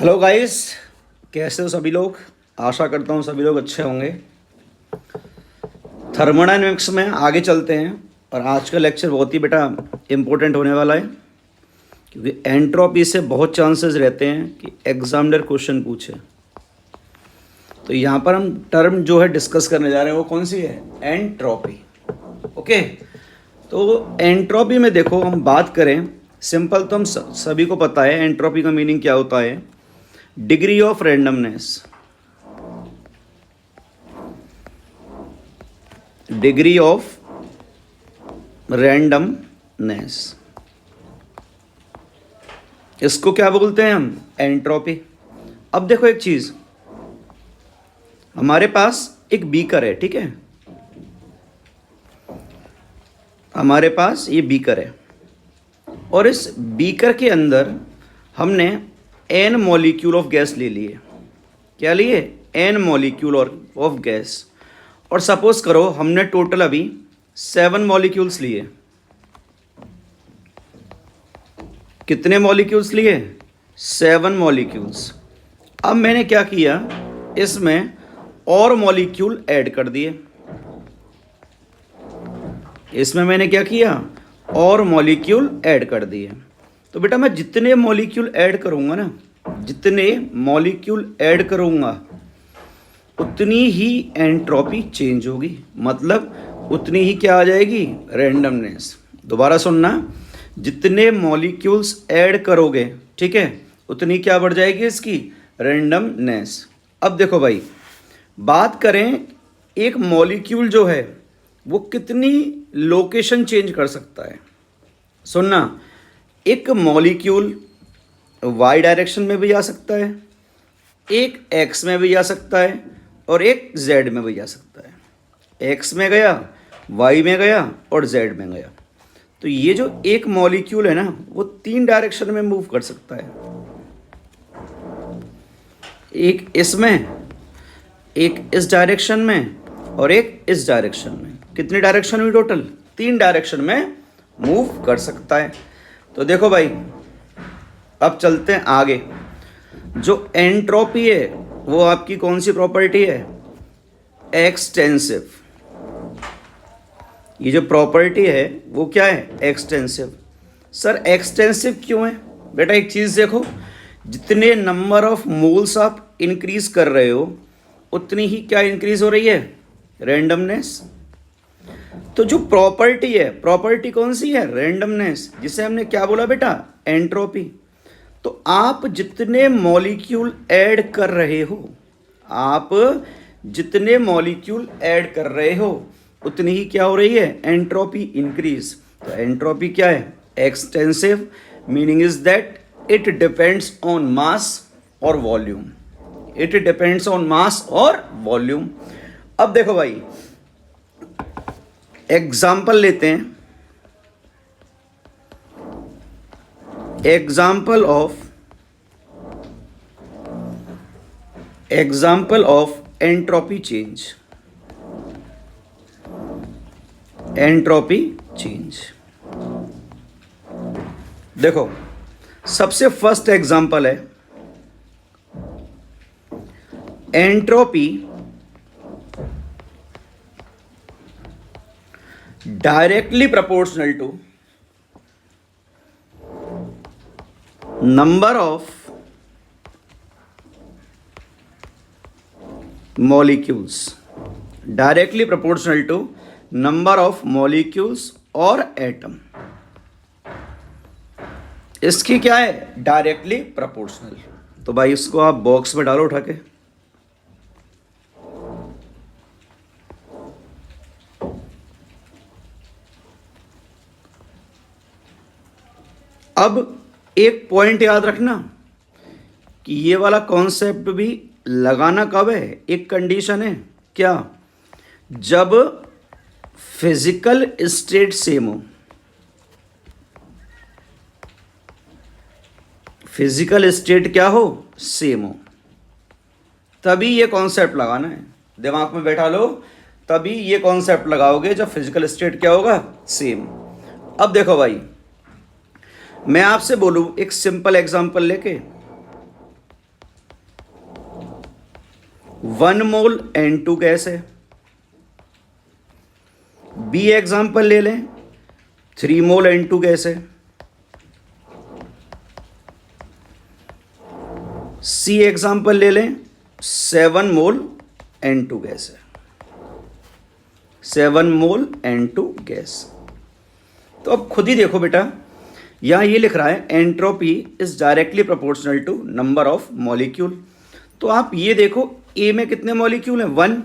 Hello guys, कैसे हो सभी लोग। आशा करता हूँ सभी लोग अच्छे होंगे। थर्मोडायनेमिक्स में आगे चलते हैं और आज का लेक्चर बहुत ही बेटा इम्पोर्टेंट होने वाला है, क्योंकि एंट्रोपी से बहुत चांसेस रहते हैं कि एग्जामिनर क्वेश्चन पूछे। तो यहाँ पर हम टर्म जो है डिस्कस करने जा रहे हैं वो कौन सी है, एंट्रोपी। ओके, तो एंट्रोपी में देखो हम बात करें सिंपल, तो हम सभी को पता है एंट्रोपी का मीनिंग क्या होता है। Degree of randomness, degree of randomness, इसको क्या बोलते हैं हम, एंट्रोपी। अब देखो एक चीज, हमारे पास एक बीकर है, ठीक है, हमारे पास ये बीकर है और इस बीकर के अंदर हमने एन मॉलिक्यूल ऑफ गैस ले लिए। क्या लिए, एन मॉलिक्यूल ऑफ गैस। और सपोज करो हमने टोटल अभी 7 मॉलिक्यूल्स लिए। कितने मॉलिक्यूल्स लिए, 7 मॉलिक्यूल्स। अब मैंने क्या किया, इसमें और मॉलिक्यूल ऐड कर दिए। इसमें मैंने क्या किया, और मॉलिक्यूल ऐड कर दिए। तो बेटा मैं जितने मॉलिक्यूल ऐड करूंगा ना, जितने मॉलिक्यूल ऐड करूंगा उतनी ही एंट्रोपी चेंज होगी, मतलब उतनी ही क्या आ जाएगी, रैंडमनेस। दोबारा सुनना, जितने मॉलिक्यूल्स ऐड करोगे, ठीक है, उतनी क्या बढ़ जाएगी इसकी, रैंडमनेस। अब देखो भाई, बात करें एक मॉलिक्यूल जो है वो कितनी लोकेशन चेंज कर सकता है। सुनना, एक मॉलिक्यूल वाई डायरेक्शन में भी जा सकता है, एक एक्स में भी जा सकता है और एक जेड में भी जा सकता है। एक्स में गया, वाई में गया और जेड में गया। तो ये जो एक मॉलिक्यूल है ना, वो 3 डायरेक्शन में मूव कर सकता है। एक इसमें, एक इस डायरेक्शन में और एक इस डायरेक्शन में। कितनी डायरेक्शन हुई टोटल, 3 डायरेक्शन में मूव कर सकता है। तो देखो भाई, अब चलते हैं आगे। जो एंट्रोपी है वो आपकी कौन सी प्रॉपर्टी है, एक्सटेंसिव। ये जो प्रॉपर्टी है वो क्या है, एक्सटेंसिव। सर एक्सटेंसिव क्यों है, बेटा एक चीज़ देखो, जितने नंबर ऑफ मोल्स आप इंक्रीज कर रहे हो उतनी ही क्या इंक्रीज हो रही है, रैंडमनेस। तो जो प्रॉपर्टी है, प्रॉपर्टी कौन सी है, रैंडमनेस, जिसे हमने क्या बोला बेटा, एंट्रोपी। तो आप जितने मॉलिक्यूल ऐड कर रहे हो, आप जितने मॉलिक्यूल ऐड कर रहे हो उतनी ही क्या हो रही है, एंट्रोपी इंक्रीज। तो एंट्रोपी क्या है, extensive. Meaning is that it depends on mass और volume, it depends on mass और वॉल्यूम। अब देखो भाई, एग्जाम्पल लेते हैं, example of entropy change, entropy change. देखो सबसे फर्स्ट एग्जाम्पल है entropy directly proportional to number of molecules, directly proportional to number of molecules और एटम। इसकी क्या है, डायरेक्टली प्रोपोर्शनल। तो भाई इसको आप बॉक्स में डालो उठा के। अब एक पॉइंट याद रखना कि ये वाला कॉन्सेप्ट भी लगाना कब है, एक कंडीशन है, क्या, जब फिजिकल स्टेट सेम हो। फिजिकल स्टेट क्या हो, सेम हो, तभी ये कॉन्सेप्ट लगाना है, दिमाग में बैठा लो। तभी ये कॉन्सेप्ट लगाओगे जब फिजिकल स्टेट क्या होगा, सेम। अब देखो भाई, मैं आपसे बोलूं एक सिंपल एग्जांपल लेके, 1 मोल N2 गैस है। बी एग्जाम्पल ले लें, 3 मोल N2 गैस है। सी एग्जाम्पल ले लें, 7 मोल N2 गैस है। 7 मोल N2 गैस। तो अब खुद ही देखो बेटा, यहाँ ये लिख रहा है entropy is directly proportional to number of molecule. तो आप ये देखो, ए में कितने मॉलिक्यूल हैं 1,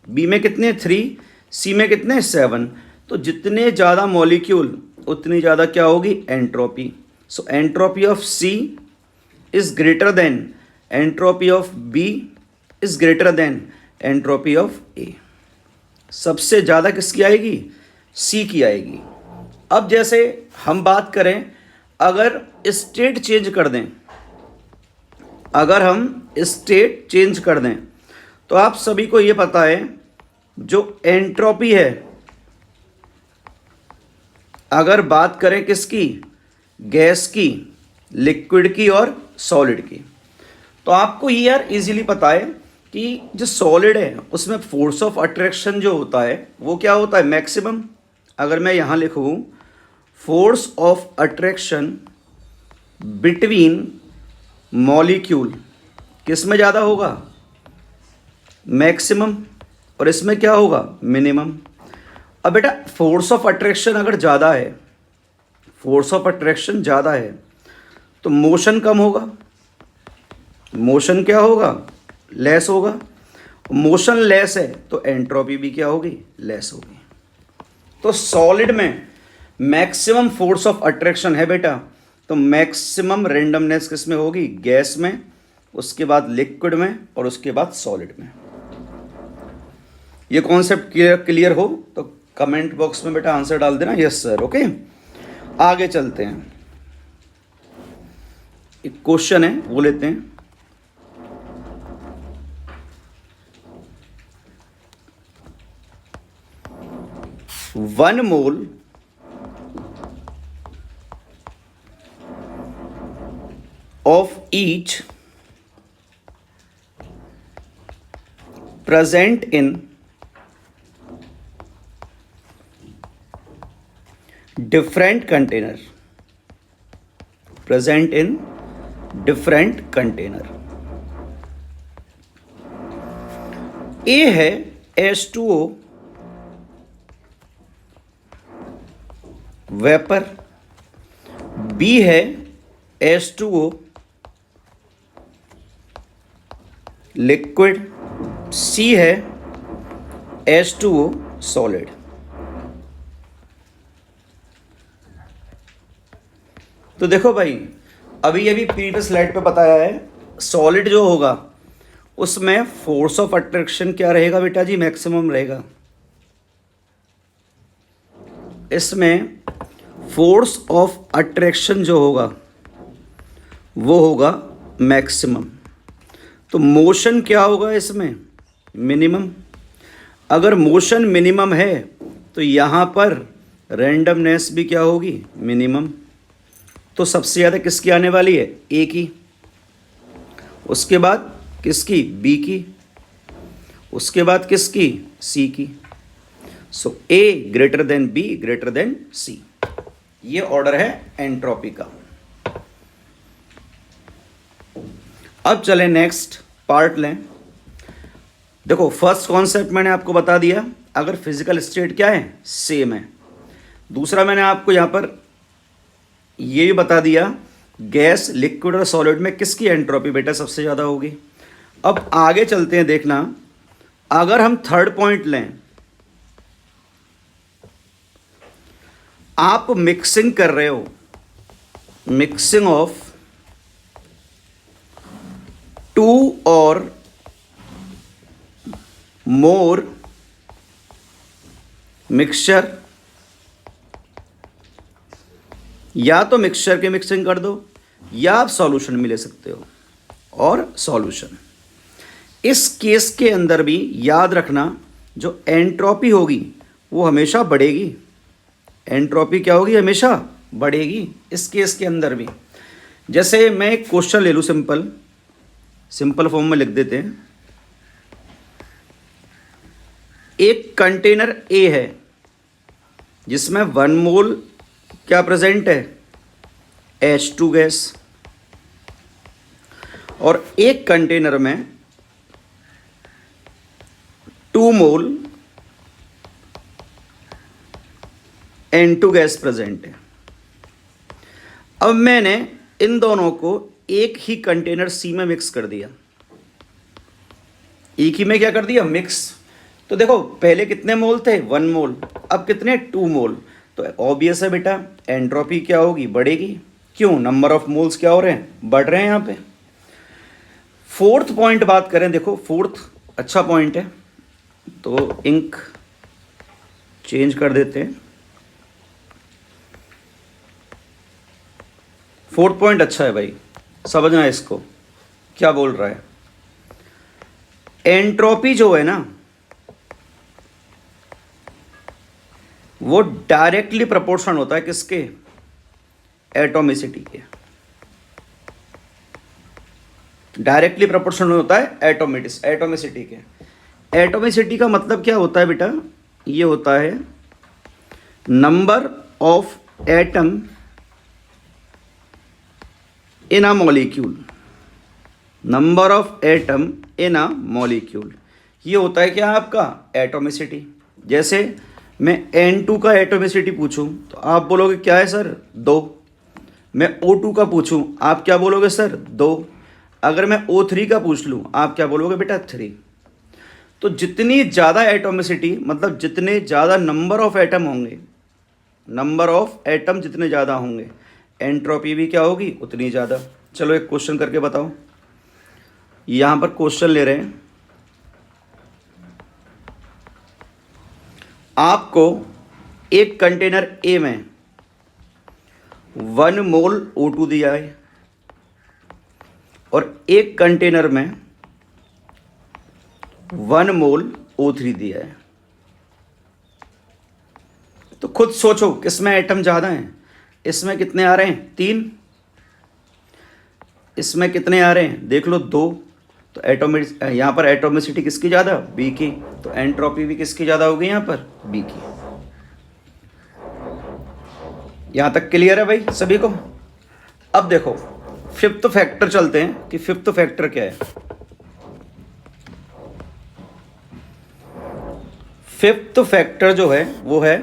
बी में कितने 3, सी में कितने 7। तो जितने ज़्यादा मॉलिक्यूल उतनी ज़्यादा क्या होगी entropy. So entropy of C is greater than entropy of B is greater than entropy of A. सबसे ज़्यादा किसकी आएगी, सी की आएगी। अब जैसे हम बात करें, अगर स्टेट चेंज कर दें, अगर हम स्टेट चेंज कर दें, तो आप सभी को ये पता है जो एंट्रोपी है, अगर बात करें किसकी, गैस की, लिक्विड की और सॉलिड की, तो आपको ये यार इजीली पता है कि जो सॉलिड है उसमें फोर्स ऑफ अट्रैक्शन जो होता है वो क्या होता है, मैक्सिमम। अगर मैं यहाँ लिखूँ force of attraction between molecule, किस में ज़्यादा होगा, मैक्सिमम, और इसमें क्या होगा, मिनिमम। अब बेटा फोर्स ऑफ अट्रैक्शन अगर ज़्यादा है, फोर्स ऑफ अट्रैक्शन ज़्यादा है, तो मोशन कम होगा, मोशन क्या होगा, लेस होगा। मोशन लेस है तो एंट्रोपी भी क्या होगी, लेस होगी। तो सॉलिड में मैक्सिमम फोर्स ऑफ अट्रैक्शन है बेटा, तो मैक्सिमम रेंडमनेस किस में होगी, गैस में, उसके बाद लिक्विड में, और उसके बाद सॉलिड में। ये कॉन्सेप्ट क्लियर हो तो कमेंट बॉक्स में बेटा आंसर डाल देना, यस सर। ओके, आगे चलते हैं। एक क्वेश्चन है वो लेते हैं। One mole of each present in different container, present in different container। A है H2O वेपर, B है H2O लिक्विड, सी है H2O सॉलिड। तो देखो भाई, अभी प्रीवियस स्लाइड पे बताया है, सॉलिड जो होगा उसमें फोर्स ऑफ अट्रैक्शन क्या रहेगा बेटा जी, मैक्सिमम रहेगा। इसमें फोर्स ऑफ अट्रैक्शन जो होगा वो होगा मैक्सिमम। तो मोशन क्या होगा इसमें, मिनिमम। अगर मोशन मिनिमम है तो यहाँ पर रैंडमनेस भी क्या होगी, मिनिमम। तो सबसे ज़्यादा किसकी आने वाली है, ए की, उसके बाद किसकी, बी की, उसके बाद किसकी, सी की। So A greater than B greater than C, ये ऑर्डर है एंट्रोपी का। अब चलें नेक्स्ट पार्ट लें। देखो फर्स्ट कॉन्सेप्ट मैंने आपको बता दिया, अगर फिजिकल स्टेट क्या है, सेम है। दूसरा मैंने आपको यहाँ पर ये भी बता दिया, गैस, लिक्विड और सॉलिड में किसकी एंट्रोपी बेटा सबसे ज़्यादा होगी। अब आगे चलते हैं, देखना अगर हम थर्ड पॉइंट लें, आप मिक्सिंग कर रहे हो, mixing of 2 or more mixture, या तो मिक्सचर के मिक्सिंग कर दो या आप सॉल्यूशन में ले सकते हो, और सॉल्यूशन। इस केस के अंदर भी याद रखना जो एंट्रोपी होगी वो हमेशा बढ़ेगी, एंट्रोपी क्या होगी, हमेशा बढ़ेगी इस केस के अंदर भी। जैसे मैं एक क्वेश्चन ले लूँ, सिंपल फॉर्म में लिख देते हैं। एक कंटेनर ए है जिसमें 1 मोल क्या प्रेजेंट है, H2 गैस, और एक कंटेनर में 2 मोल N2 गैस प्रेजेंट है। अब मैंने इन दोनों को एक ही कंटेनर सी में मिक्स कर दिया, एक ही में क्या कर दिया, मिक्स। तो देखो पहले कितने मोल थे, 1 मोल, अब कितने, 2 मोल। तो ऑब्वियस है बेटा एंट्रोपी क्या होगी, बढ़ेगी। क्यों, नंबर ऑफ मोल्स क्या हो रहे हैं, बढ़ रहे हैं यहाँ पे। फोर्थ पॉइंट बात करें, देखो फोर्थ अच्छा पॉइंट है, तो इंक चेंज कर देते हैं। फोर्थ पॉइंट अच्छा है भाई, समझना इसको क्या बोल रहा है। एंट्रोपी जो है ना वो डायरेक्टली प्रोपोर्शनल होता है किसके, एटॉमिसिटी के। डायरेक्टली प्रोपोर्शनल होता है एटॉमिसिटी के। एटॉमिसिटी का मतलब क्या होता है बेटा, ये होता है number of atom in a molecule, number of atom in a molecule, ये होता है क्या आपका एटॉमिसिटी। जैसे मैं N2 का एटॉमिसिटी पूछूं तो आप बोलोगे क्या है सर, 2। मैं O2 का पूछूं आप क्या बोलोगे सर, 2। अगर मैं O3 का पूछ लूं आप क्या बोलोगे बेटा, 3। तो जितनी ज़्यादा एटॉमिसिटी मतलब जितने ज़्यादा नंबर ऑफ एटम होंगे, नंबर ऑफ एटम जितने ज़्यादा होंगे, एंट्रोपी भी क्या होगी, उतनी ज़्यादा। चलो एक क्वेश्चन करके बताओ, यहाँ पर क्वेश्चन ले रहे हैं, आपको एक कंटेनर ए में 1 मोल O2 दिया है और एक कंटेनर में 1 मोल O3 दिया है। तो खुद सोचो किसमें एटम ज़्यादा हैं, इसमें कितने आ रहे हैं, 3। इसमें कितने आ रहे हैं, देख लो 2। तो यहाँ पर एटॉमिसिटी किसकी ज़्यादा, बी की। तो एंट्रोपी भी किसकी ज़्यादा होगी यहाँ पर, बी की। यहाँ तक क्लियर है भाई सभी को। अब देखो फिफ्थ फैक्टर चलते हैं कि फिफ्थ फैक्टर क्या है। फिफ्थ फैक्टर जो है वो है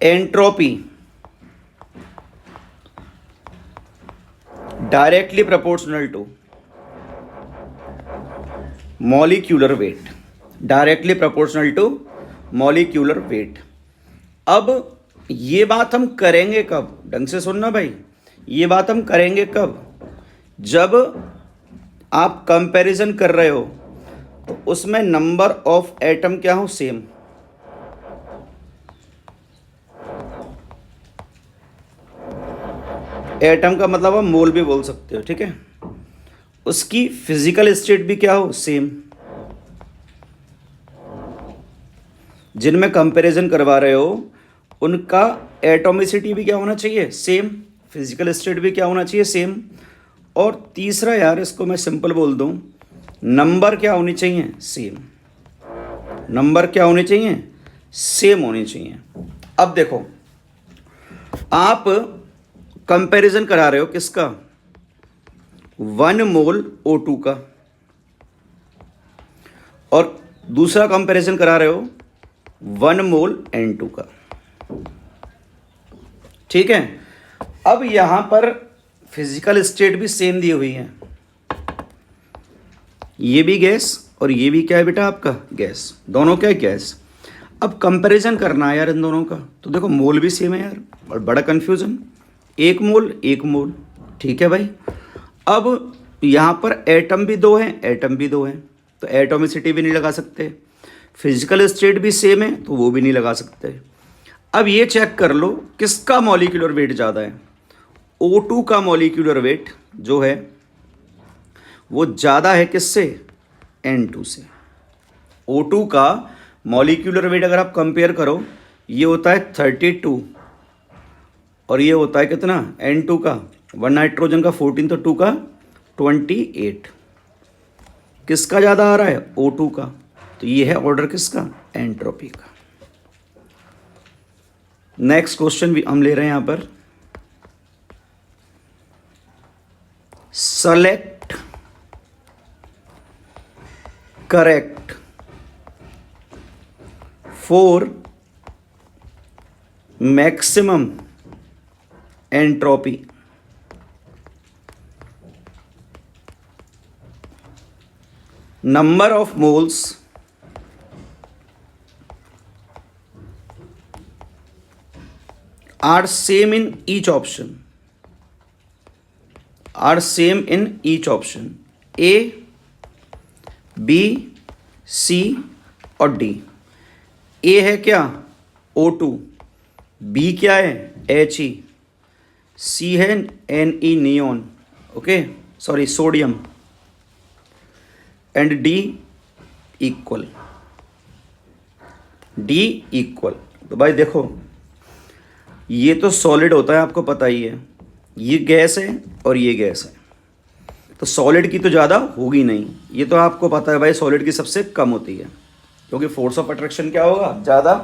entropy directly proportional to molecular weight, directly proportional to molecular weight. अब ये बात हम करेंगे कब, ढंग से सुनना भाई, ये बात हम करेंगे कब, जब आप कंपैरिजन कर रहे हो तो उसमें नंबर ऑफ एटम क्या हो, सेम। एटम का मतलब आप मोल भी बोल सकते हो, ठीक है। उसकी फिजिकल स्टेट भी क्या हो, सेम। जिनमें कंपैरिजन करवा रहे हो उनका एटॉमिसिटी भी क्या होना चाहिए, सेम। फिजिकल स्टेट भी क्या होना चाहिए, सेम। और तीसरा यार इसको मैं सिंपल बोल दूं, नंबर क्या होनी चाहिए, सेम। नंबर क्या होने चाहिए, सेम होनी चाहिए। अब देखो आप कंपैरिजन करा रहे हो किसका, 1 मोल O2 का, और दूसरा कंपैरिजन करा रहे हो 1 मोल N2 का, ठीक है। अब यहां पर फिजिकल स्टेट भी सेम दी हुई है, ये भी गैस और ये भी क्या है बेटा आपका, गैस। दोनों क्या है, गैस। अब कंपैरिजन करना है यार इन दोनों का, तो देखो मोल भी सेम है यार, और बड़ा कन्फ्यूजन, 1 मोल 1 मोल, ठीक है भाई। अब यहाँ पर एटम भी 2 हैं, एटम भी 2 हैं, तो एटॉमिसिटी भी नहीं लगा सकते। फिजिकल स्टेट भी सेम है तो वो भी नहीं लगा सकते। अब ये चेक कर लो किसका मॉलिक्यूलर वेट ज़्यादा है। O2 का मॉलिक्यूलर वेट जो है वो ज़्यादा है किससे, N2 से। O2 का मॉलिक्यूलर वेट अगर आप कंपेयर करो, ये होता है 32 और ये होता है कितना, N2 का, 1 नाइट्रोजन का 14 तो 2 का 28। किसका ज़्यादा आ रहा है, O2 का। तो ये है ऑर्डर किसका, एंट्रोपी का। नेक्स्ट क्वेश्चन भी हम ले रहे हैं यहां पर, select correct for maximum entropy. Number of moles are same in each option, are same in each option, A, B, C और D। A है क्या, O2, B क्या है, He, C है Ne neon, okay sorry sodium, and D equal, D equal. तो भाई देखो ये तो सॉलिड होता है, आपको पता ही है, ये गैस है और ये गैस है, तो सॉलिड की तो ज़्यादा होगी नहीं, ये तो आपको पता है भाई, सॉलिड की सबसे कम होती है, क्योंकि फोर्स ऑफ अट्रैक्शन क्या होगा, ज़्यादा,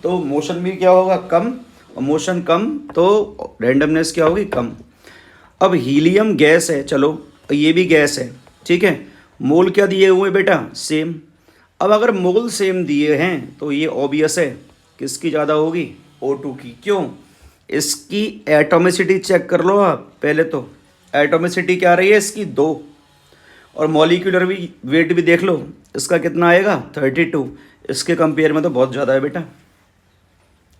तो मोशन भी क्या होगा, कम, और मोशन कम तो रैंडमनेस क्या होगी, कम। अब हीलियम गैस है, चलो ये भी गैस है, ठीक है, मोल क्या दिए हुए बेटा, सेम। अब अगर मोल सेम दिए हैं तो ये ऑब्वियस है किसकी ज़्यादा होगी, O2 की। क्यों, इसकी एटॉमिसिटी चेक कर लो आप पहले, तो एटॉमिसिटी क्या रही है इसकी 2, और मॉलिक्यूलर भी वेट भी देख लो, इसका कितना आएगा 32, इसके कंपेयर में तो बहुत ज़्यादा है बेटा,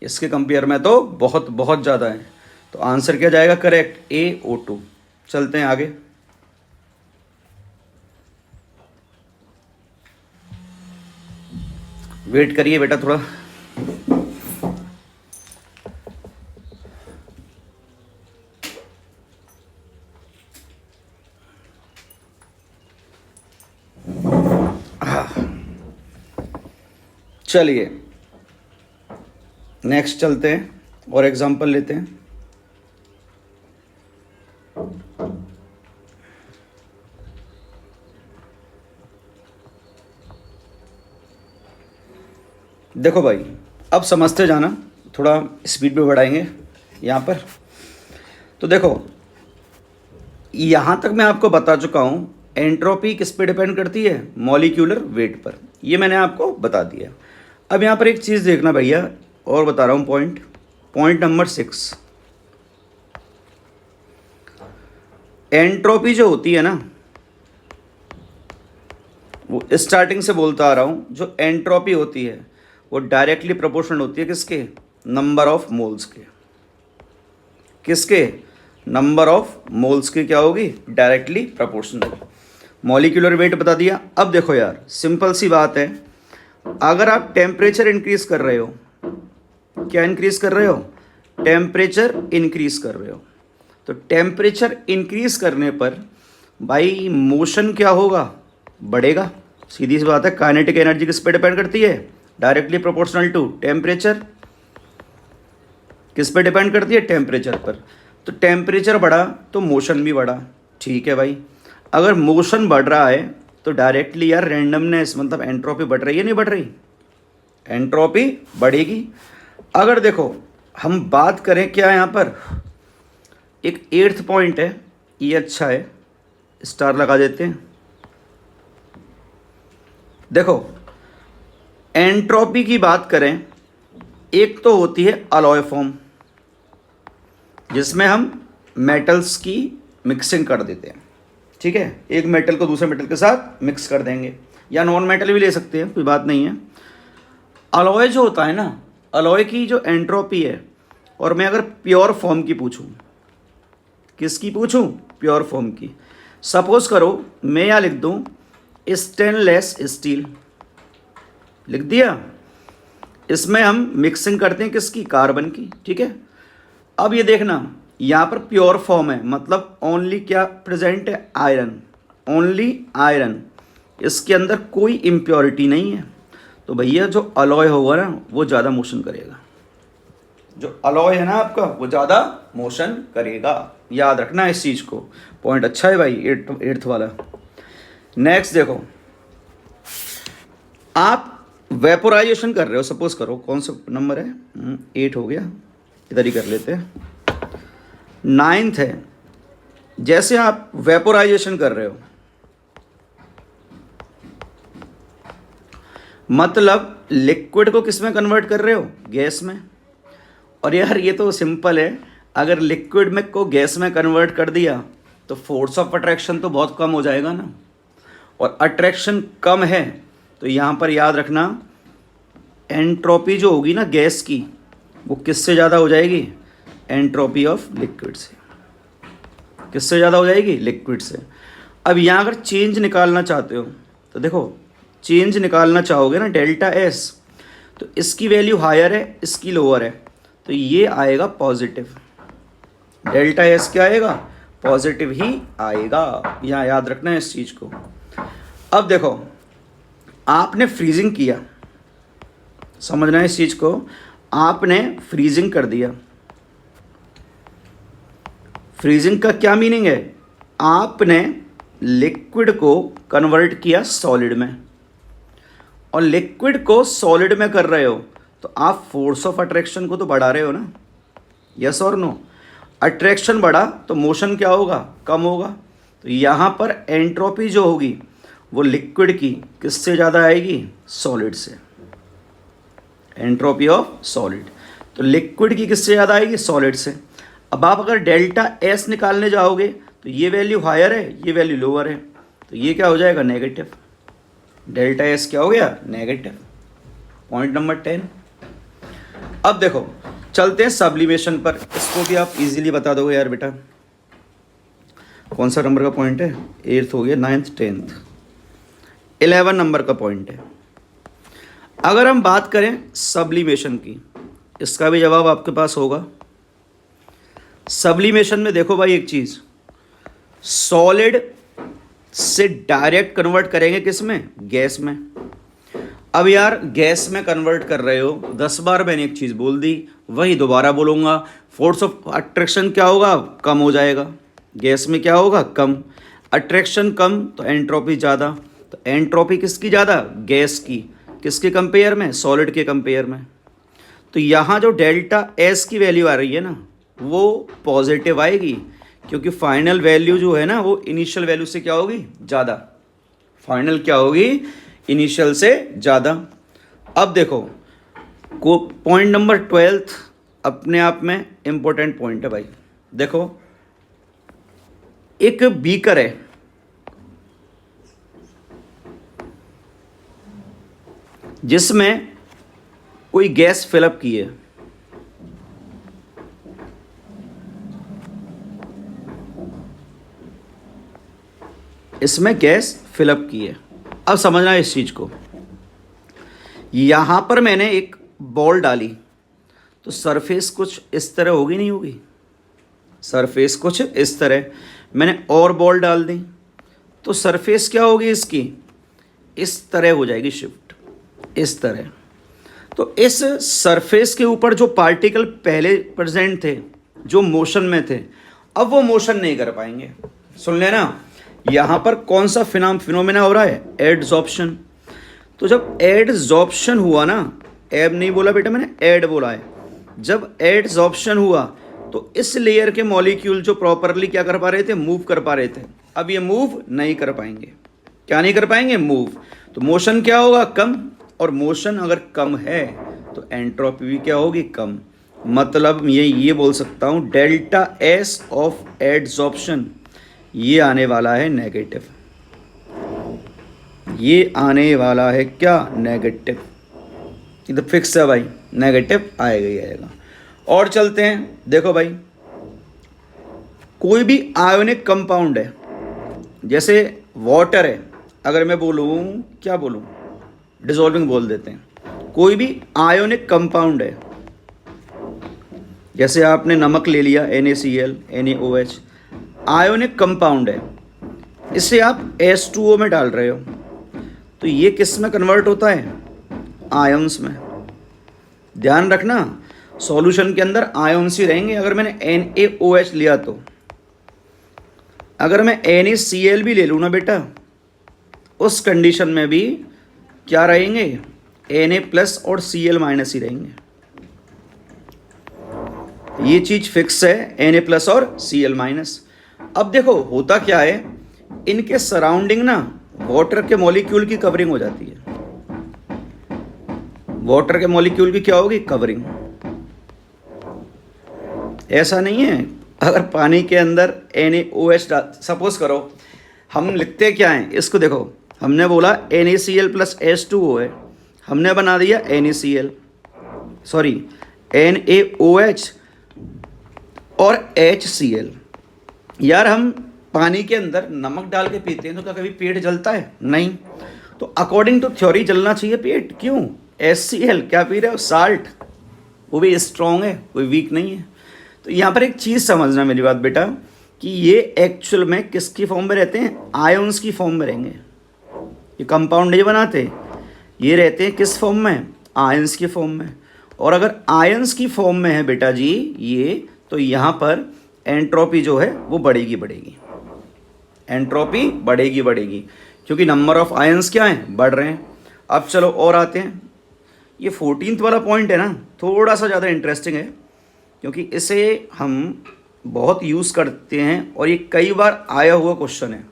इसके कंपेयर में तो बहुत बहुत ज़्यादा है, तो आंसर क्या जाएगा करेक्ट, AO2। चलते हैं आगे, वेट करिए बेटा थोड़ा। चलिए नेक्स्ट चलते हैं और एग्जांपल लेते हैं। देखो भाई अब समझते जाना, थोड़ा स्पीड पे बढ़ाएंगे यहाँ पर। तो देखो यहाँ तक मैं आपको बता चुका हूँ, एंट्रोपी किस पे डिपेंड करती है, मॉलिक्यूलर वेट पर, ये मैंने आपको बता दिया। अब यहाँ पर एक चीज़ देखना भैया, और बता रहा हूँ पॉइंट नंबर 6। एंट्रोपी जो होती है ना, वो स्टार्टिंग से बोलता आ रहा हूँ, जो एंट्रोपी होती है वो डायरेक्टली प्रोपोर्शनल होती है किसके, नंबर ऑफ मोल्स के। किसके, नंबर ऑफ मोल्स के क्या होगी, डायरेक्टली प्रोपोर्शनल। मॉलिक्यूलर वेट बता दिया। अब देखो यार सिंपल सी बात है, अगर आप टेम्परेचर इंक्रीज कर रहे हो, क्या इंक्रीज कर रहे हो, टेम्परेचर इंक्रीज कर रहे हो, तो टेम्परेचर इंक्रीज करने पर भाई मोशन क्या होगा, बढ़ेगा। सीधी सी बात है, काइनेटिक एनर्जी किस पे डिपेंड करती है, डायरेक्टली प्रोपोर्शनल टू टेम्परेचर। किस पे डिपेंड करती है, टेम्परेचर पर। तो टेम्परेचर बढ़ा तो मोशन भी बढ़ा, ठीक है भाई। अगर मोशन बढ़ रहा है तो डायरेक्टली यार रैंडमनेस मतलब एंट्रोपी बढ़ रही है, नहीं बढ़ रही, एंट्रोपी बढ़ेगी। अगर देखो हम बात करें क्या यहाँ पर, एक 8th पॉइंट है, ये अच्छा है, स्टार लगा देते हैं। देखो एंट्रोपी की बात करें, एक तो होती है अलॉय फॉर्म, जिसमें हम मेटल्स की मिक्सिंग कर देते हैं, ठीक है, एक मेटल को दूसरे मेटल के साथ मिक्स कर देंगे, या नॉन मेटल भी ले सकते हैं, कोई बात नहीं है। अलॉय जो होता है ना, अलॉय की जो एंट्रोपी है, और मैं अगर प्योर फॉर्म की पूछूं, किसकी पूछूं, प्योर फॉर्म की, सपोज करो मैं यहाँ लिख दूं स्टेनलेस स्टील, लिख दिया, इसमें हम मिक्सिंग करते हैं किसकी, कार्बन की, ठीक है। अब ये देखना यहाँ पर प्योर फॉर्म है, मतलब ओनली क्या प्रेजेंट है, आयरन, ओनली आयरन, इसके अंदर कोई इम्प्योरिटी नहीं है। तो भैया जो अलॉय होगा ना वो ज़्यादा मोशन करेगा, जो अलॉय है ना आपका वो ज़्यादा मोशन करेगा, याद रखना इस चीज़ को। पॉइंट अच्छा है भाई 8th वाला। नेक्स्ट देखो आप वेपोराइजेशन कर रहे हो, सपोज करो, कौन सा नंबर है, 8 हो गया, इधर ही कर लेते हैं, 9th है। जैसे आप वेपोराइजेशन कर रहे हो, मतलब लिक्विड को किस में कन्वर्ट कर रहे हो, गैस में। और यार ये तो सिंपल है, अगर लिक्विड में को गैस में कन्वर्ट कर दिया तो फोर्स ऑफ अट्रैक्शन तो बहुत कम हो जाएगा ना, और अट्रैक्शन कम है तो यहाँ पर याद रखना एंट्रोपी जो होगी ना गैस की, वो किससे ज़्यादा हो जाएगी, एंट्रोपी ऑफ लिक्विड से। किससे ज़्यादा हो जाएगी, लिक्विड से। अब यहाँ अगर चेंज निकालना चाहते हो तो देखो, चेंज निकालना चाहोगे ना डेल्टा एस, तो इसकी वैल्यू हायर है, इसकी लोअर है, तो ये आएगा पॉजिटिव। डेल्टा एस क्या आएगा, पॉजिटिव ही आएगा। यहाँ याद रखना है इस चीज़ को। अब देखो, आपने फ्रीजिंग किया, समझना है इस चीज़ को, आपने फ्रीजिंग कर दिया। फ्रीजिंग का क्या मीनिंग है, आपने लिक्विड को कन्वर्ट किया सॉलिड में, और लिक्विड को सॉलिड में कर रहे हो तो आप फोर्स ऑफ अट्रैक्शन को तो बढ़ा रहे हो ना, यस और नो। अट्रैक्शन बढ़ा तो मोशन क्या होगा, कम होगा। तो यहाँ पर एंट्रोपी जो होगी वो लिक्विड की किससे ज़्यादा आएगी, सॉलिड से। एंट्रोपी ऑफ सॉलिड, तो लिक्विड की किससे ज़्यादा आएगी, सॉलिड से। अब आप अगर डेल्टा एस निकालने जाओगे तो ये वैल्यू हायर है, ये वैल्यू लोअर है, तो ये क्या हो जाएगा, नेगेटिव। डेल्टा एस क्या हो गया, नेगेटिव। Point number 10। अब देखो चलते हैं सब्लिमेशन पर, इसको भी आप इजीली बता दोगे यार बेटा। कौन सा नंबर का पॉइंट है, 8th हो गया, 9th 10th 11 नंबर का पॉइंट है। अगर हम बात करें सब्लिमेशन की, इसका भी जवाब आपके पास होगा। सब्लिमेशन में देखो भाई एक चीज़, सॉलिड से डायरेक्ट कन्वर्ट करेंगे किस में, गैस में। अब यार गैस में कन्वर्ट कर रहे हो, 10 बार मैंने एक चीज़ बोल दी, वही दोबारा बोलूँगा, फोर्स ऑफ अट्रैक्शन क्या होगा, कम हो जाएगा। गैस में क्या होगा, कम। अट्रैक्शन कम तो एंट्रोपी ज़्यादा, तो एंट्रोपी किसकी ज़्यादा, गैस की। किसके कंपेयर में, सॉलिड के कंपेयर में। तो यहाँ जो डेल्टा एस की वैल्यू आ रही है ना, वो पॉजिटिव आएगी, क्योंकि फाइनल वैल्यू जो है ना वो इनिशियल वैल्यू से क्या होगी, ज़्यादा। फाइनल क्या होगी, इनिशियल से ज़्यादा। अब देखो को पॉइंट नंबर 12 अपने आप में इम्पोर्टेंट पॉइंट है भाई। देखो एक बीकर है, जिसमें कोई गैस फिलअप की है, इसमें गैस फिलअप की है। अब समझना है इस चीज़ को, यहाँ पर मैंने एक बॉल डाली तो सरफेस कुछ इस तरह होगी, नहीं होगी, सरफेस कुछ इस तरह। मैंने और बॉल डाल दी तो सरफेस क्या होगी इसकी, इस तरह हो जाएगी शिफ्ट, इस तरह। तो इस सरफेस के ऊपर जो पार्टिकल पहले प्रेजेंट थे, जो मोशन में थे, अब वो मोशन नहीं कर पाएंगे। सुन लेना, यहाँ पर कौन सा फिनोमेना हो रहा है, एडजॉर्प्शन। तो जब एडजॉर्प्शन हुआ ना, एब नहीं बोला बेटा मैंने, एड बोला है। जब एडजॉर्प्शन हुआ तो इस लेयर के मॉलिक्यूल जो प्रॉपरली क्या कर पा रहे थे, मूव कर पा रहे थे, अब ये मूव नहीं कर पाएंगे। क्या नहीं कर पाएंगे, मूव। तो मोशन क्या होगा, कम। और मोशन अगर कम है तो एंट्रोपी भी क्या होगी, कम। मतलब ये बोल सकता हूँ डेल्टा एस ऑफ एडजॉर्प्शन ये आने वाला है नेगेटिव। ये आने वाला है क्या, नेगेटिव। ये तो फिक्स है भाई, नेगेटिव आएगा ही आएगा। और चलते हैं, देखो भाई कोई भी आयोनिक कंपाउंड है, जैसे वाटर है, अगर मैं बोलूँ, क्या बोलूँ, डिसॉल्विंग बोल देते हैं। कोई भी आयोनिक कंपाउंड है, जैसे आपने नमक ले लिया, NaCl, NaOH, आयोनिक कंपाउंड है, इसे आप H2O में डाल रहे हो, तो ये किस में कन्वर्ट होता है, आयंस में। ध्यान रखना, सॉल्यूशन के अंदर आयंस ही रहेंगे। अगर मैंने NaOH लिया तो, अगर मैं NaCl भी ले लूँ ना बेटा, उस कंडीशन में भी क्या रहेंगे, Na+ और Cl- ही रहेंगे। ये चीज फिक्स है, Na+ और Cl-। अब देखो होता क्या है, इनके सराउंडिंग ना वाटर के मॉलिक्यूल की कवरिंग हो जाती है। वाटर के मॉलिक्यूल की क्या होगी, कवरिंग। ऐसा नहीं है अगर पानी के अंदर NaOH सपोज करो, हम लिखते क्या हैं इसको, देखो हमने बोला NaCl + H2O है, हमने बना दिया NaCl, सॉरी NaOH और HCl। यार हम पानी के अंदर नमक डाल के पीते हैं तो क्या कभी पेट जलता है, नहीं। तो अकॉर्डिंग टू थ्योरी जलना चाहिए पेट, क्यों, HCl क्या पी रहे हो, साल्ट, वो भी स्ट्रॉन्ग है, कोई वीक नहीं है। तो यहाँ पर एक चीज़ समझना मेरी बात बेटा, कि ये एक्चुअल में किसकी फॉर्म में रहते हैं, आयंस की फॉर्म में रहेंगे। ये कंपाउंड नहीं बनाते, ये रहते हैं किस फॉर्म में, आयंस की फॉर्म में। और अगर आयंस की फॉर्म में है बेटा जी ये, तो यहाँ पर एंट्रोपी जो है वो बढ़ेगी, एंट्रोपी बढ़ेगी, क्योंकि नंबर ऑफ आयंस क्या हैं, बढ़ रहे हैं। अब चलो और आते हैं, ये 14th वाला पॉइंट है ना, थोड़ा सा ज़्यादा इंटरेस्टिंग है, क्योंकि इसे हम बहुत यूज़ करते हैं और ये कई बार आया हुआ क्वेश्चन है,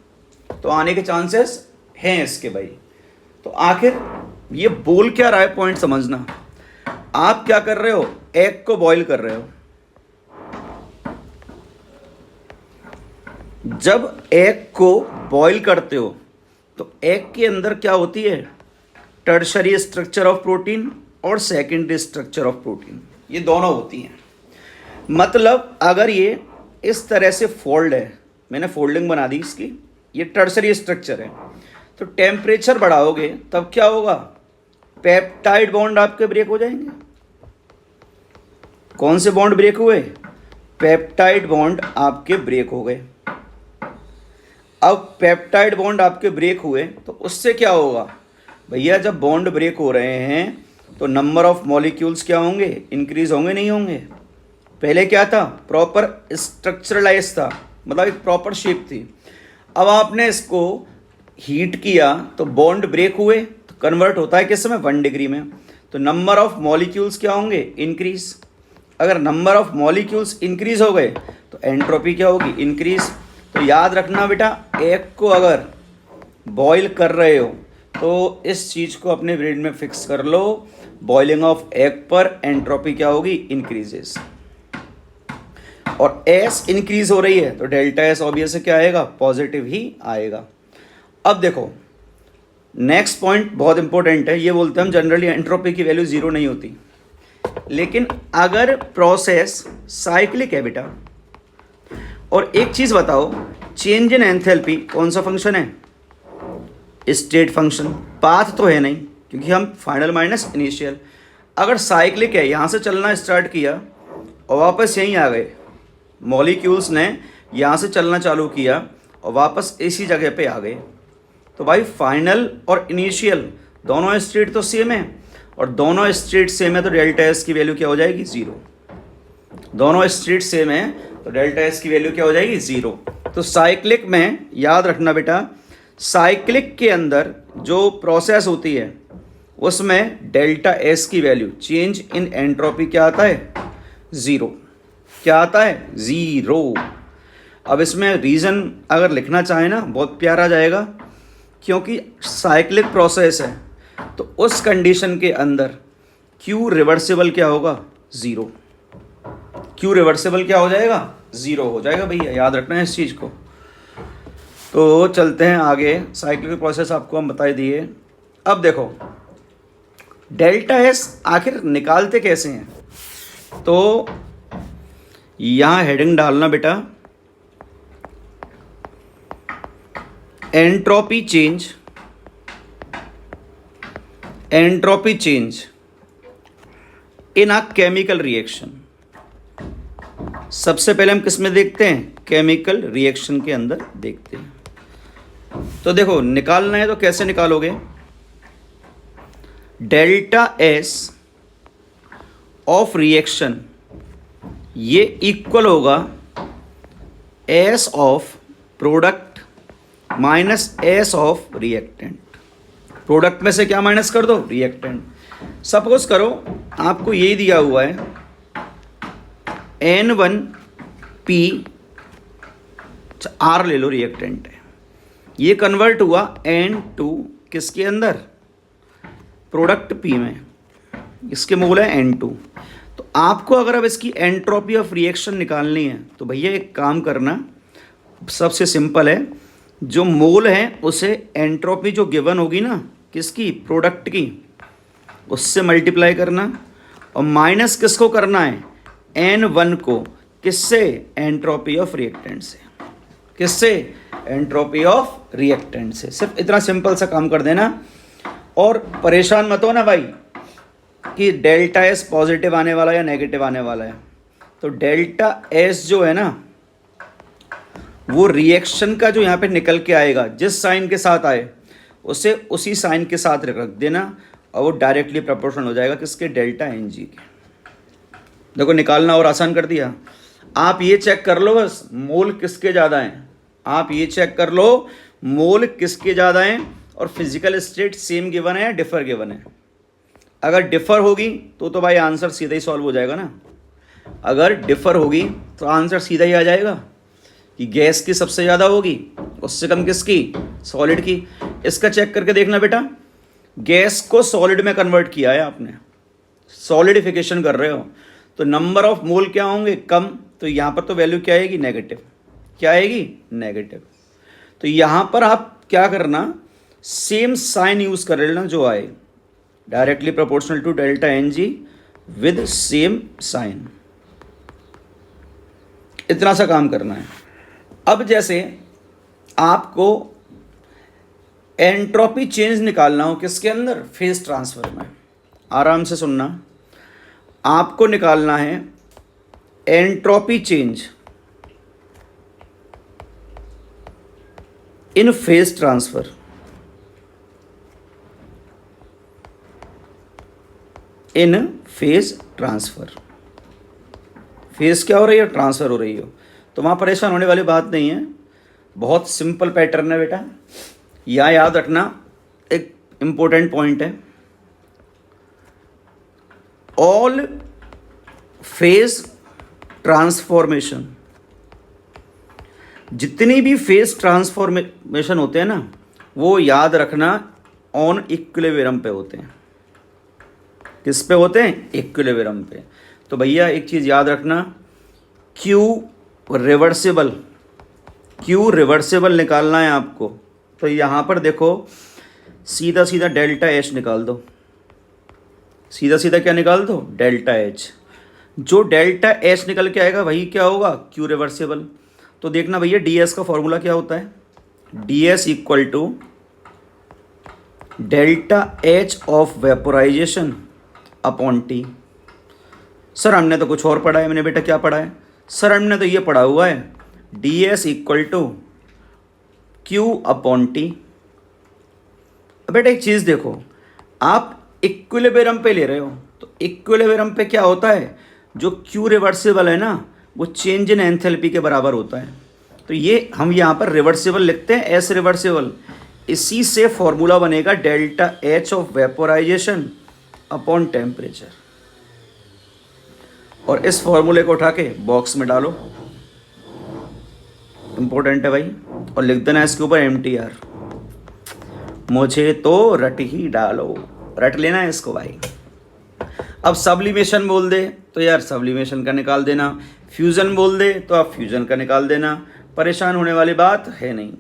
तो आने के चांसेस हैं इसके भाई। तो आखिर ये बोल क्या रहा है, पॉइंट समझना। आप क्या कर रहे हो, एग को बॉईल कर रहे हो। जब एग को बॉईल करते हो तो एग के अंदर क्या होती है, टर्शरी स्ट्रक्चर ऑफ प्रोटीन और सेकेंडरी स्ट्रक्चर ऑफ प्रोटीन, ये दोनों होती हैं। मतलब अगर ये इस तरह से फोल्ड है, मैंने फोल्डिंग बना दी इसकी, ये टर्शरी स्ट्रक्चर है, तो टेम्परेचर बढ़ाओगे तब क्या होगा, पेप्टाइड बॉन्ड आपके ब्रेक हो जाएंगे। कौन से बॉन्ड ब्रेक हुए, पेप्टाइड बॉन्ड आपके ब्रेक हो गए। अब पेप्टाइड बॉन्ड आपके ब्रेक हुए तो उससे क्या होगा भैया, जब बॉन्ड ब्रेक हो रहे हैं तो नंबर ऑफ मॉलिक्यूल्स क्या होंगे, इंक्रीज होंगे, नहीं होंगे। पहले क्या था, प्रॉपर स्ट्रक्चरलाइज था, मतलब एक प्रॉपर शेप थी। अब आपने इसको हीट किया तो बॉन्ड ब्रेक हुए, तो कन्वर्ट होता है किस में, 1 डिग्री में। तो नंबर ऑफ मॉलिक्यूल्स क्या होंगे, इंक्रीज। अगर नंबर ऑफ मॉलिक्यूल्स इंक्रीज हो गए तो एंट्रोपी क्या होगी, इंक्रीज। तो याद रखना बेटा, एग को अगर बॉईल कर रहे हो तो इस चीज़ को अपने ब्रेन में फिक्स कर लो, बॉइलिंग ऑफ एग पर एंट्रोपी क्या होगी, इंक्रीजेस। और एस इंक्रीज हो रही है तो डेल्टा एस ऑब्वियस क्या आएगा, पॉजिटिव ही आएगा। अब देखो नेक्स्ट पॉइंट बहुत इंपॉर्टेंट है, ये बोलते हैं हम जनरली एंट्रोपी की वैल्यू 0 नहीं होती, लेकिन अगर प्रोसेस साइक्लिक है बेटा, और एक चीज़ बताओ, चेंज इन एंथैल्पी कौन सा फंक्शन है, स्टेट फंक्शन, पाथ तो है नहीं क्योंकि हम फाइनल माइनस इनिशियल। अगर साइक्लिक है, यहाँ से चलना स्टार्ट किया और वापस यहीं आ गए, मॉलिक्यूल्स ने यहाँ से चलना चालू किया और वापस इसी जगह पे आ गए, तो भाई फाइनल और इनिशियल दोनों स्टेट तो सेम है, और दोनों स्टेट सेम है तो डेल्टा एस की वैल्यू क्या हो जाएगी, 0। दोनों स्टेट सेम है तो डेल्टा एस की वैल्यू क्या हो जाएगी, 0। तो साइक्लिक में याद रखना बेटा, साइक्लिक के अंदर जो प्रोसेस होती है उसमें डेल्टा एस की वैल्यू, चेंज इन एंट्रोपी क्या आता है, 0। क्या आता है, 0। अब इसमें रीज़न अगर लिखना चाहे ना बहुत प्यारा जाएगा, क्योंकि साइक्लिक प्रोसेस है तो उस कंडीशन के अंदर क्यू रिवर्सिबल क्या होगा, 0। क्यू रिवर्सिबल क्या हो जाएगा, 0 हो जाएगा भैया, याद रखना है इस चीज़ को। तो चलते हैं आगे, साइक्लिक प्रोसेस आपको हम बता दिए। अब देखो डेल्टा एस आखिर निकालते कैसे हैं, तो यहाँ हेडिंग डालना बेटा, entropy change in a chemical reaction. सबसे पहले हम किस में देखते हैं, केमिकल रिएक्शन के अंदर देखते हैं। तो देखो निकालना है तो कैसे निकालोगे, डेल्टा एस ऑफ रिएक्शन ये इक्वल होगा S of product minus S of reactant. Product में से क्या माइनस कर दो, रिएक्टेंट। सपोज करो आपको यही दिया हुआ है N1P R ले लो, रिएक्टेंट है, ये कन्वर्ट हुआ N2 किसके अंदर, प्रोडक्ट P में, इसके मोल है N2। तो आपको अगर अब इसकी एंट्रोपी ऑफ रिएक्शन निकालनी है तो भैया एक काम करना, सबसे सिंपल है, जो मोल है उसे एंट्रोपी जो गिवन होगी ना किसकी, प्रोडक्ट की, उससे मल्टीप्लाई करना, और माइनस किसको करना है, N1 को, किससे, एंट्रोपी ऑफ रिएक्टेंट से, किससे, एंट्रोपी ऑफ रिएक्टेंट से। सिर्फ इतना सिंपल सा काम कर देना, और परेशान मत हो ना भाई कि डेल्टा एस पॉजिटिव आने वाला है या नेगेटिव आने वाला है। तो डेल्टा एस जो है ना वो रिएक्शन का जो यहाँ पे निकल के आएगा, जिस साइन के साथ आए उसे उसी साइन के साथ रख देना, और वो डायरेक्टली प्रोपोर्शनल हो जाएगा किसके, डेल्टा एन जी के। देखो निकालना और आसान कर दिया। आप ये चेक कर लो बस मोल किसके ज़्यादा हैं, आप ये चेक कर लो मोल किसके ज़्यादा हैं, और फिजिकल स्टेट सेम गिवन है या डिफर गिवन है। अगर डिफर होगी तो भाई आंसर सीधा ही सॉल्व हो जाएगा ना। अगर डिफर होगी तो आंसर सीधा ही आ जाएगा कि गैस की सबसे ज़्यादा होगी, उससे कम किसकी, सॉलिड की। इसका चेक करके देखना बेटा, गैस को सॉलिड में कन्वर्ट किया है आपने, सॉलिडिफिकेशन कर रहे हो, तो नंबर ऑफ मोल क्या होंगे, कम, तो यहाँ पर तो वैल्यू क्या आएगी, नेगेटिव, क्या आएगी, नेगेटिव। तो यहाँ पर आप क्या करना, सेम साइन यूज़ कर लेना जो आए, directly proportional to delta N G with same sign, इतना सा काम करना है। अब जैसे आपको एंट्रोपी चेंज निकालना हो किसके अंदर, फेज ट्रांसफर में, आराम से सुनना, आपको निकालना है entropy change in phase transfer, in phase transfer. Phase क्या हो रही है, ट्रांसफर हो रही हो, तो वहाँ परेशान होने वाली बात नहीं है, बहुत सिंपल पैटर्न है बेटा। यहाँ याद रखना एक इम्पोर्टेंट पॉइंट है, ऑल फेज ट्रांसफॉर्मेशन, जितनी भी फेज ट्रांसफॉर्मेशन होते हैं ना वो याद रखना ऑन इक्विलिब्रियम पे होते हैं। किस पे होते हैं, इक्विलिब्रियम पे। तो भैया एक चीज़ याद रखना, क्यू रिवर्सिबल, क्यू रिवर्सिबल निकालना है आपको, तो यहाँ पर देखो सीधा सीधा डेल्टा एच निकाल दो, सीधा सीधा क्या निकाल दो, डेल्टा एच। जो डेल्टा एच निकल के आएगा वही क्या होगा, क्यू रिवर्सिबल। तो देखना भैया डी एस का फॉर्मूला क्या होता है, D S equal to delta H of vaporisation upon T. Sir हमने तो कुछ और पढ़ा है, मैंने बेटा क्या पढ़ा है, सर हमने तो ये पढ़ा हुआ है D S equal to Q upon T. बेटा एक चीज़ देखो, आप इक्विलिब्रियम पे ले रहे हो, तो इक्विलिब्रियम पे क्या होता है, जो क्यू रिवर्सिबल है ना वो चेंज इन एंथैल्पी के बराबर होता है। तो ये हम यहाँ पर रिवर्सिबल लिखते हैं, एस रिवर्सिबल। इसी से फॉर्मूला बनेगा delta H of vaporisation upon temperature, और इस फॉर्मूले को उठा के बॉक्स में डालो, इंपॉर्टेंट है भाई, और लिख देना इसके ऊपर MTR, मुझे तो रट ही डालो, रट लेना है इसको भाई। अब सब्लिमेशन बोल दे तो यार सब्लिमेशन का निकाल देना, फ्यूज़न बोल दे तो आप फ्यूज़न का निकाल देना, परेशान होने वाली बात है नहीं।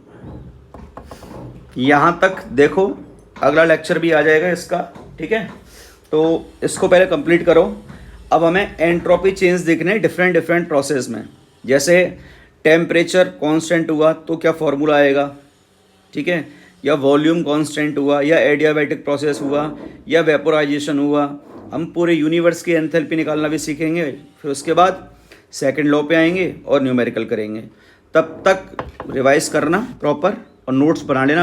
यहाँ तक देखो, अगला लेक्चर भी आ जाएगा इसका, ठीक है, तो इसको पहले कंप्लीट करो। अब हमें एंट्रोपी चेंज देखने डिफरेंट प्रोसेस में, जैसे टेम्परेचर कांस्टेंट हुआ तो क्या फॉर्मूला आएगा, ठीक है, या वॉल्यूम कांस्टेंट हुआ, या एडियाबैटिक प्रोसेस हुआ, या वेपोराइजेशन हुआ। हम पूरे यूनिवर्स की एंथैल्पी निकालना भी सीखेंगे, फिर उसके बाद सेकंड लॉ पे आएंगे और न्यूमेरिकल करेंगे। तब तक रिवाइज करना प्रॉपर और नोट्स बना लेना।